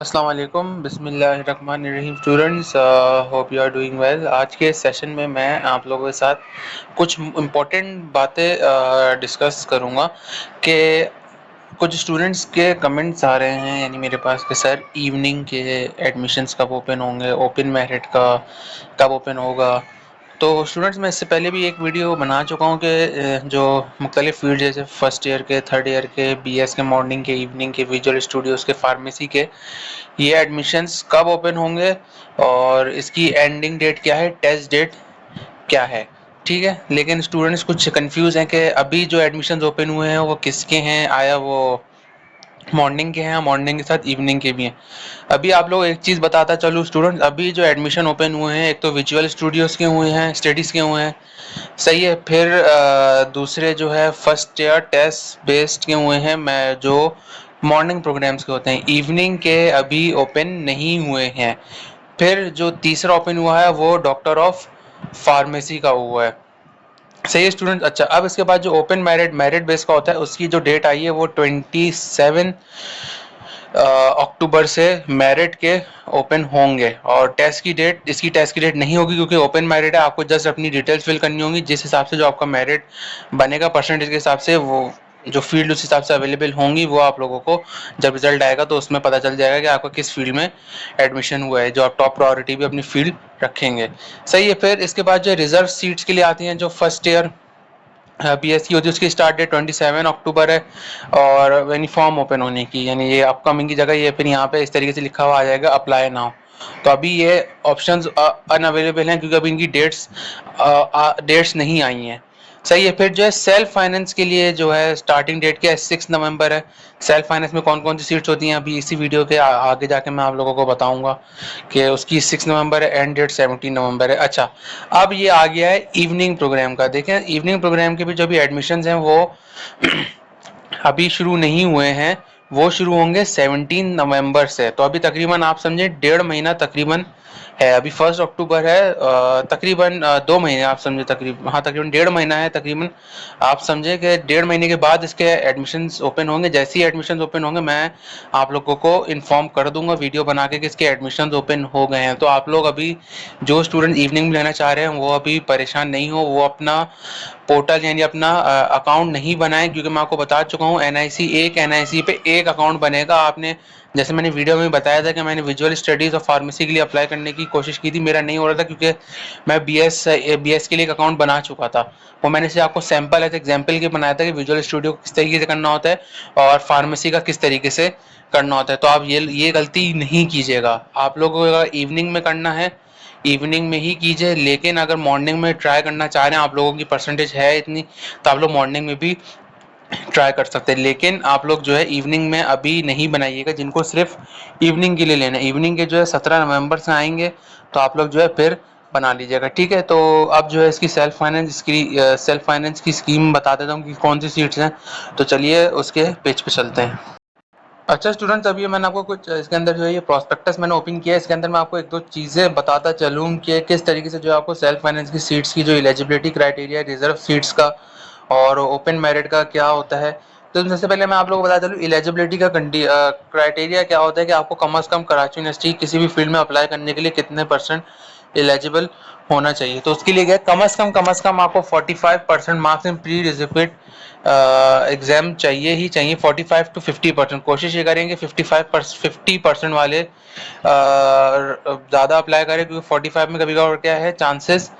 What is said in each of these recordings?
अस्सलाम वालेकुम बिस्मिल्लाहिर्रहमानिर्रहीम students, hope you are doing well. आज के सेशन में मैं आप लोगों के साथ कुछ इम्पोर्टेंट बातें डिस्कस करूँगा कि कुछ स्टूडेंट्स के कमेंट्स आ रहे हैं यानी मेरे पास कि सर इवनिंग के एडमिशन्स कब ओपन होंगे, ओपन मेरिट का कब ओपन होगा। तो स्टूडेंट्स मैं इससे पहले भी एक वीडियो बना चुका हूँ कि जो मुख्तलिफ फील्ड जैसे फर्स्ट ईयर के, थर्ड ईयर के, बीएस के, मॉर्निंग के, इवनिंग के, विजुअल स्टूडियोज़ के, फार्मेसी के, ये एडमिशन्स कब ओपन होंगे और इसकी एंडिंग डेट क्या है, टेस्ट डेट क्या है। ठीक है, लेकिन स्टूडेंट्स कुछ कंफ्यूज हैं कि अभी जो एडमिशन्स ओपन हुए हैं वो किसके हैं, आया वो मॉर्निंग के हैं, मॉर्निंग के साथ इवनिंग के भी हैं। अभी आप लोग एक चीज़ बताता चलूँ स्टूडेंट्स, अभी जो एडमिशन ओपन हुए हैं एक तो विजुअल स्टूडियोज़ के हुए हैं, स्टडीज़ के हुए हैं, सही है। फिर दूसरे जो है फर्स्ट ईयर टेस्ट बेस्ड के हुए हैं, मैं जो मॉर्निंग प्रोग्राम्स के होते हैं, इवनिंग के अभी ओपन नहीं हुए हैं। फिर जो तीसरा ओपन हुआ है वो डॉक्टर ऑफ फार्मेसी का हुआ है, सही है स्टूडेंट। अच्छा, अब इसके बाद जो ओपन मेरिट बेस का होता है उसकी जो डेट आई है वो 27 अक्टूबर से मेरिट के ओपन होंगे। और इसकी टेस्ट की डेट नहीं होगी क्योंकि ओपन मेरिट है, आपको जस्ट अपनी डिटेल्स फिल करनी होंगी, जिस हिसाब से जो आपका मेरिट बनेगा परसेंटेज के हिसाब से, वो जो फील्ड उस हिसाब से अवेलेबल होंगी वो आप लोगों को जब रिजल्ट आएगा तो उसमें पता चल जाएगा कि आपका किस फील्ड में एडमिशन हुआ है, जो आप टॉप प्रायोरिटी भी अपनी फील्ड रखेंगे, सही है। फिर इसके बाद जो रिजर्व सीट्स के लिए आती हैं, जो फर्स्ट ईयर बीएससी होती है उसकी स्टार्ट डेट 27 अक्टूबर है, और यानी फॉर्म ओपन होने की, यानी ये अपकमिंग की जगह ये फिर यहाँ पे इस तरीके से लिखा हुआ आ जाएगा अप्लाई नाउ। तो अभी ये ऑप्शंस अनअवेलेबल हैं क्योंकि अभी इनकी डेट्स नहीं आई हैं, सही है। फिर जो है सेल्फ फाइनेंस के लिए जो है स्टार्टिंग डेट क्या है, 6 नवंबर है। सेल्फ फाइनेंस में कौन कौन सी सीट्स होती हैं अभी इसी वीडियो के आगे जाके मैं आप लोगों को बताऊंगा कि उसकी 6 नवंबर है, एंड डेट 17 नवंबर है। अच्छा, अब ये आ गया है इवनिंग प्रोग्राम का। देखें, इवनिंग प्रोग्राम के भी जो भी एडमिशन्स हैं वो अभी शुरू नहीं हुए हैं, वो शुरू होंगे 17 नवंबर से। तो अभी तकरीबन आप समझे 1.5 महीना तकरीबन है, अभी 1 अक्टूबर है, तकरीबन 2 महीने आप समझे, तकरीबन, हाँ, तकरीबन 1.5 महीना है तकरीबन। आप समझे कि 1.5 महीने के बाद इसके एडमिशन्स ओपन होंगे। जैसे ही एडमिशन्स ओपन होंगे मैं आप लोगों को इन्फॉर्म कर दूंगा वीडियो बना के कि इसके एडमिशन्स ओपन हो गए हैं। तो आप लोग अभी जो स्टूडेंट इवनिंग में लेना चाह रहे हैं वो अभी परेशान नहीं हो, वो अपना पोर्टल यानी अपना अकाउंट नहीं बनाएं, क्योंकि मैं आपको बता चुका हूँ एनआईसी पे एक अकाउंट बनेगा। आपने, जैसे मैंने वीडियो में बताया था कि मैंने विजुअल स्टडीज़ और फार्मेसी के लिए अप्लाई करने की कोशिश की थी, मेरा नहीं हो रहा था क्योंकि मैं बीएस के लिए एक अकाउंट बना चुका था। वो मैंने से आपको सैम्पल एज एग्जाम्पल के बनाया था कि विजुअल स्टूडियो किस तरीके से करना होता है और फार्मेसी का किस तरीके से करना होता है। तो आप ये गलती नहीं कीजिएगा। आप लोगों को अगर इवनिंग में करना है इवनिंग में ही कीजिए, लेकिन अगर मॉर्निंग में ट्राई करना चाह रहे हैं, आप लोगों की परसेंटेज है इतनी, तो आप लोग मॉर्निंग में भी ट्राई कर सकते हैं। लेकिन आप लोग जो है इवनिंग में अभी नहीं बनाइएगा, जिनको सिर्फ इवनिंग के लिए लेना है। इवनिंग के जो है 17 नवंबर से आएंगे, तो आप लोग जो है फिर बना लीजिएगा, ठीक है। तो अब जो है इसकी सेल्फ फाइनेंस की स्कीम बता देता हूँ कि कौन सी सीट्स हैं। तो चलिए उसके पेज पे चलते हैं। अच्छा स्टूडेंट्स, अभी मैंने आपको कुछ इसके अंदर जो है ये प्रोस्पेक्टस मैंने ओपन किया है, इसके अंदर मैं आपको एक दो चीज़ें बताता चलूँ कि किस तरीके से जो आपको सेल्फ फाइनेंस की सीट्स की जो एलिजिबिलिटी क्राइटेरिया, रिजर्व सीट्स का और ओपन मेरिट का क्या होता है। तो सबसे पहले मैं आप लोगों को बता चलूँ एलिजिबिलिटी का क्राइटेरिया क्या होता है कि आपको कम से कम कराची यूनिवर्सिटी किसी भी फील्ड में अप्लाई करने के लिए कितने परसेंट एलिजिबल होना चाहिए। तो उसके लिए क्या कम से कम आपको 45% marks in pre requisite exam चाहिए ही चाहिए। 45 to 50%, कोशिश ये करेंगे 50% वाले ज़्यादा अप्लाई करें, क्योंकि 45 में कभी कभार क्या है चांसेस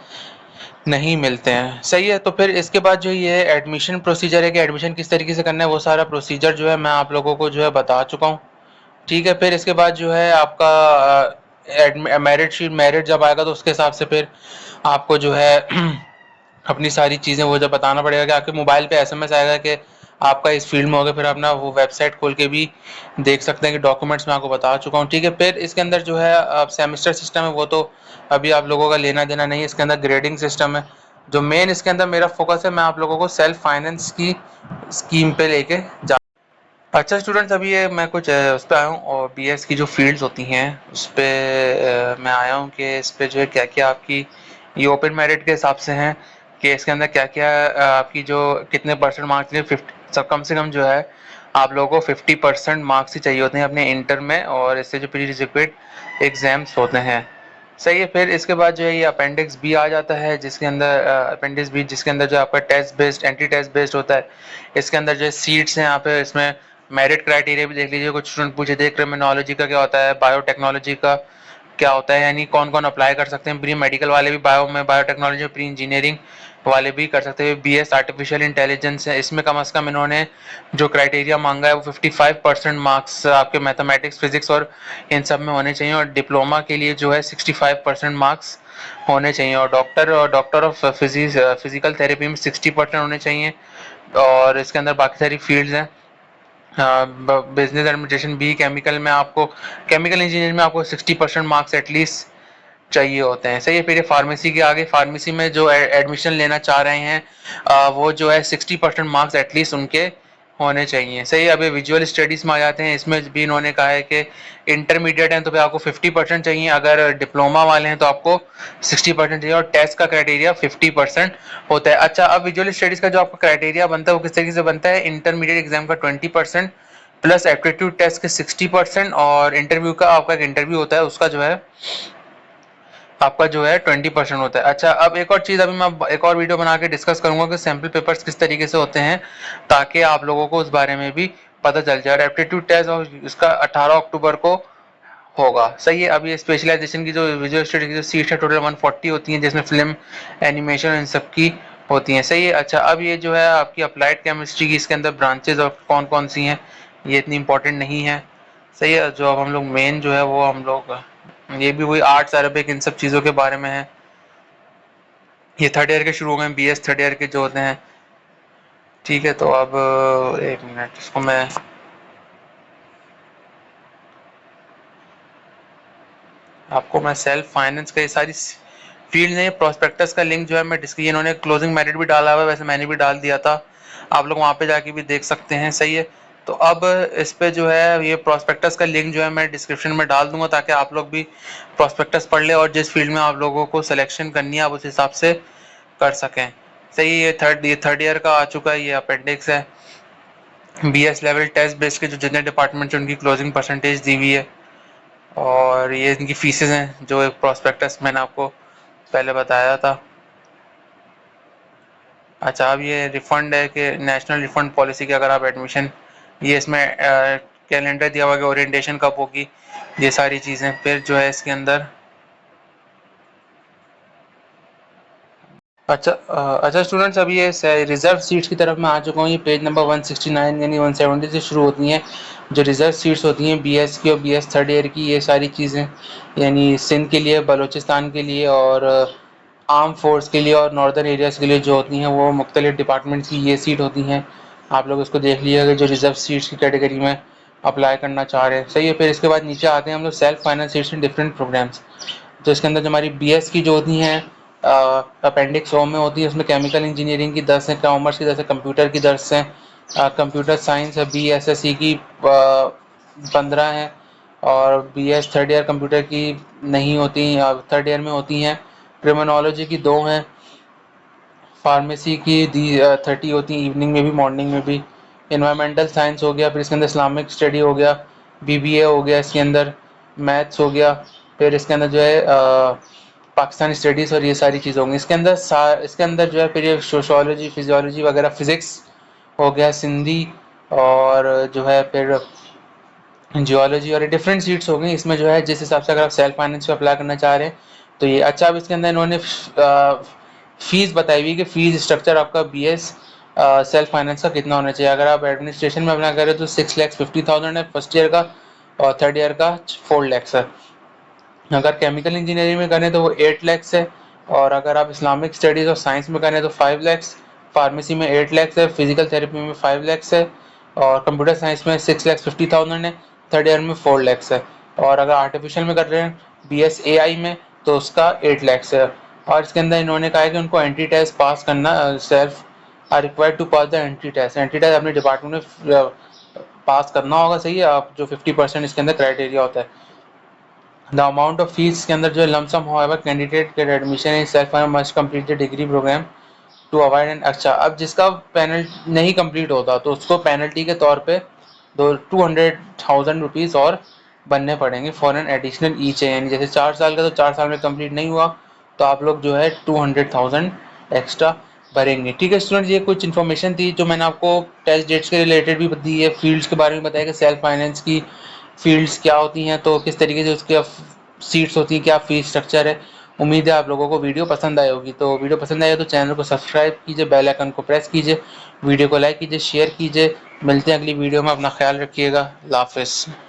नहीं मिलते हैं, सही है। तो फिर इसके बाद जो ये एडमिशन प्रोसीजर है कि एडमिशन किस तरीके से करना है, वो सारा प्रोसीजर जो है मैं आप लोगों को जो है बता चुका हूँ, ठीक है। फिर इसके बाद जो है आपका मेरिट जब आएगा तो उसके हिसाब से फिर आपको जो है अपनी सारी चीज़ें वो जब बताना पड़ेगा कि आपके मोबाइल पे एसएमएस आएगा कि आपका इस फील्ड में होगा, फिर अपना वो वेबसाइट खोल के भी देख सकते हैं कि डॉक्यूमेंट्स मैं आपको बता चुका हूँ, ठीक है। फिर इसके अंदर जो है सेमेस्टर सिस्टम है, वो तो अभी आप लोगों का लेना देना नहीं है। इसके अंदर ग्रेडिंग सिस्टम है। जो मेन इसके अंदर मेरा फोकस है, मैं आप लोगों को सेल्फ फाइनेंस की स्कीम पे लेके जा। अच्छा स्टूडेंट्स, अभी ये मैं कुछ उस पर आया हूँ, और बीएस की जो फील्ड्स होती हैं उस पर मैं आया हूँ कि इस पर जो है क्या क्या आपकी ये ओपन मेरिट के हिसाब से हैं कि इसके अंदर क्या क्या आपकी जो कितने परसेंट मार्क्स लिए 50 सब कम से कम जो है आप लोगों को 50% मार्क्स ही चाहिए होते हैं अपने इंटर में, और इससे जो प्री रिक्विजिट एग्जाम्स होते हैं। सही है। फिर इसके बाद जो है ये अपेंडिक्स बी आ जाता है, जिसके अंदर अपेंडिक्स बी, जिसके अंदर जो आपका test based, entry test based होता है। इसके अंदर जो सीट्स हैं यहाँ पे, इसमें मेरिट क्राइटेरिया भी देख लीजिए। कुछ स्टूडेंट पूछे थे क्रिमिनोलॉजी का क्या होता है, बायोटेक्नोलॉजी का क्या होता है, यानी कौन कौन अप्लाई कर सकते हैं। प्री मेडिकल वाले भी बायो में, बायोटेक्नोलॉजी में, प्री इंजीनियरिंग वाले भी कर सकते हैं। बीएस आर्टिफिशियल इंटेलिजेंस है, इसमें कम से कम इन्होंने जो क्राइटेरिया मांगा है वो 55% मार्क्स आपके मैथमेटिक्स, फिजिक्स और इन सब में होने चाहिए। और डिप्लोमा के लिए जो है 65% मार्क्स होने चाहिए। और डॉक्टर ऑफ फिजिकल थेरेपी में 60% होने चाहिए। और इसके अंदर बाकी सारी फील्ड्स हैं, बिजनेस एडमिनिस्ट्रेशन बी, केमिकल में आपको, केमिकल इंजीनियरिंग में आपको 60% मार्क्स एटलीस्ट चाहिए होते हैं। सही है। फिर ये फार्मेसी के आगे, फार्मेसी में जो एडमिशन लेना चाह रहे हैं वो जो है 60% मार्क्स एटलीस्ट उनके होने चाहिए। सही है। अब ये विजुअल स्टडीज में आ जाते हैं। इसमें भी इन्होंने कहा है कि इंटरमीडिएट हैं तो फिर आपको 50% चाहिए, अगर डिप्लोमा वाले हैं तो आपको 60% चाहिए, और टेस्ट का क्राइटेरिया 50% होता है। अच्छा, अब विजुअल स्टडीज का जो आपका क्राइटेरिया बनता है वो किस तरीके से बनता है, इंटरमीडिएट एग्जाम का 20% प्लस एप्टीट्यूड टेस्ट के 60%, और इंटरव्यू का आपका एक इंटरव्यू होता है उसका जो है आपका जो है 20% होता है। अच्छा, अब एक और चीज़, अभी मैं एक और वीडियो बना के डिस्कस करूंगा कि सैम्पल पेपर्स किस तरीके से होते हैं, ताकि आप लोगों को उस बारे में भी पता चल जाए। और एप्टीट्यूड टेस्ट और इसका 18 अक्टूबर को होगा। सही है। अब ये स्पेशलाइजेशन की जो विजुअल स्टडी की जो सीट्स है टोटल 140 होती हैं, जिसमें फिल्म, एनिमेशन, इन सब की होती हैं। सही है। अच्छा, अब ये जो है आपकी अप्लाइड केमिस्ट्री की, इसके अंदर ब्रांचेज और कौन कौन सी हैं ये इतनी इंपॉर्टेंट नहीं है। सही है। जो अब हम लोग मेन जो है वो हम लोग, ये भी वही आर्ट्स, अरबिक, इन सब चीज़ों के बारे में है। ये थर्ड ईयर के शुरू हो गए, बीएस थर्ड ईयर के जो होते हैं। ठीक है। तो अब एक मिनट, इसको मैं आपको मैं सेल्फ फाइनेंस का ये सारी फील्ड नहीं, प्रोस्पेक्टस का लिंक जो है मैं डिस्क्रिप्शन, इन्होंने क्लोजिंग मेरिट भी डाला हुआ है, वैसे मैंने भी डाल दिया था, आप लोग वहाँ पे जाके भी देख सकते हैं। सही है। तो अब इस पे जो है ये प्रोस्पेक्टस का लिंक जो है मैं डिस्क्रिप्शन में डाल दूंगा, ताकि आप लोग भी प्रोस्पेक्टस पढ़ ले और जिस फील्ड में आप लोगों को सिलेक्शन करनी है आप उस हिसाब से कर सकें। सही है। ये थर्ड ईयर का आ चुका है, ये अपेंडिक्स है। बीएस लेवल टेस्ट बेस के जो जितने डिपार्टमेंट उनकी क्लोजिंग परसेंटेज दी हुई है, और ये इनकी फीसेस हैं जो एक प्रोस्पेक्टस मैंने आपको पहले बताया था। अच्छा, अब ये रिफ़ंड है कि नेशनल रिफ़ंड पॉलिसी के अगर आप एडमिशन, ये इसमें कैलेंडर दिया हुआ है कि ओरिएंटेशन कब होगी, ये सारी चीज़ें। फिर जो है इसके अंदर अच्छा स्टूडेंट्स, अभी ये रिजर्व सीट्स की तरफ मैं आ चुका हूँ। ये पेज नंबर 169 यानी 170 से शुरू होती हैं जो रिजर्व सीट्स होती हैं बीएस की और बीएस थर्ड ईयर की। ये सारी चीज़ें यानी सिंध के लिए, बलूचिस्तान के लिए, और आर्म फोर्स के लिए, और नॉर्दर्न एरियाज़ के लिए जो होती हैं वो मुख्तलिफ डिपार्टमेंट्स की ये सीट होती हैं। आप लोग इसको देख लीजिएगा जो रिजर्व सीट्स की कैटेगरी में अप्लाई करना चाह रहे हैं। सही है। फिर इसके बाद नीचे आते हैं हम लोग self finance seats in different programs. तो इसके अंदर जो हमारी बीएस की जो होती हैं अपेंडिक्स ओ में होती है, उसमें केमिकल इंजीनियरिंग की 10 है, कॉमर्स की 10 है, कंप्यूटर की 10 है, कंप्यूटर साइंस है, बीएसएससी की 15 है, और बीएस थर्ड ईयर कंप्यूटर की नहीं होती, थर्ड ईयर में होती हैं। क्रिमिनोलॉजी की 2 हैं, फार्मेसी की 30 होती हैं, इवनिंग में भी मॉर्निंग में भी। इन्वायरमेंटल साइंस हो गया, फिर इसके अंदर इस्लामिक स्टडी हो गया, बीबीए हो गया, इसके अंदर मैथ्स हो गया, फिर इसके अंदर जो है पाकिस्तानी स्टडीज़ और ये सारी चीज़ें होंगी। इसके अंदर जो है फिर ये सोशोलॉजी, फिजियोलॉजी वगैरह, फिज़िक्स हो गया, सिंधी, और जो है फिर जियोलॉजी, और डिफरेंट सीट्स हो गई इसमें जो है जिस हिसाब से अगर आप सेल्फ फाइनेंस पे अप्लाई करना चाह रहे हैं तो ये। अच्छा, अब इसके अंदर इन्होंने फीस बताई हुई कि फीस स्ट्रक्चर आपका बीएस सेल्फ फाइनेंस का कितना होना चाहिए। अगर आप एडमिनिस्ट्रेशन में अप्लाई करें तो 6,50,000 है फर्स्ट ईयर का, और थर्ड ईयर का 4 लाख है। अगर केमिकल इंजीनियरिंग में करें तो वो 8 लाख है, और अगर आप इस्लामिक स्टडीज़ और साइंस में करें तो 5 लाख, फार्मेसी में 8 लाख है, फिजिकल थेरेपी में 5 लाख है, और कंप्यूटर साइंस में 6,50,000 है, थर्ड ईयर में 4 लाख है। और अगर आर्टिफिशियल में कर रहे हैं BSAI में तो उसका 8 लाख है। और इसके अंदर इन्होंने कहा है कि उनको एंट्री टेस्ट पास करना, self are required to pass the entry test. Entry test अपने डिपार्टमेंट में पास करना होगा। सही है। आप जो 50% इसके अंदर क्राइटेरिया होता है। द अमाउंट ऑफ फीस के अंदर जो है लमसम होगा, candidate get admission in self must complete the degree program to avoid an. अच्छा, अब जिसका पैनल नहीं कंप्लीट होता तो उसको पेनल्टी के तौर पे ₹200,000 और बनने पड़ेंगे फॉर एन एडिशनल ईच, यानी जैसे 4 साल का तो 4 साल में कंप्लीट नहीं हुआ तो आप लोग जो है 200,000 एक्स्ट्रा भरेंगे। ठीक है स्टूडेंट, ये कुछ इन्फॉर्मेशन थी जो मैंने आपको टेस्ट डेट्स के रिलेटेड भी दी है, फील्ड्स के बारे में बताया कि सेल्फ फाइनेंस की फील्ड्स क्या होती हैं, तो किस तरीके से उसके सीट्स होती हैं, क्या फीस स्ट्रक्चर है। उम्मीद है आप लोगों को वीडियो पसंद आई होगी। तो वीडियो पसंद आए तो चैनल को सब्सक्राइब कीजिए, बेल आइकन को प्रेस कीजिए, वीडियो को लाइक कीजिए, शेयर कीजिए। मिलते हैं अगली वीडियो में, अपना ख्याल रखिएगा। अल्लाह हाफ़िज़।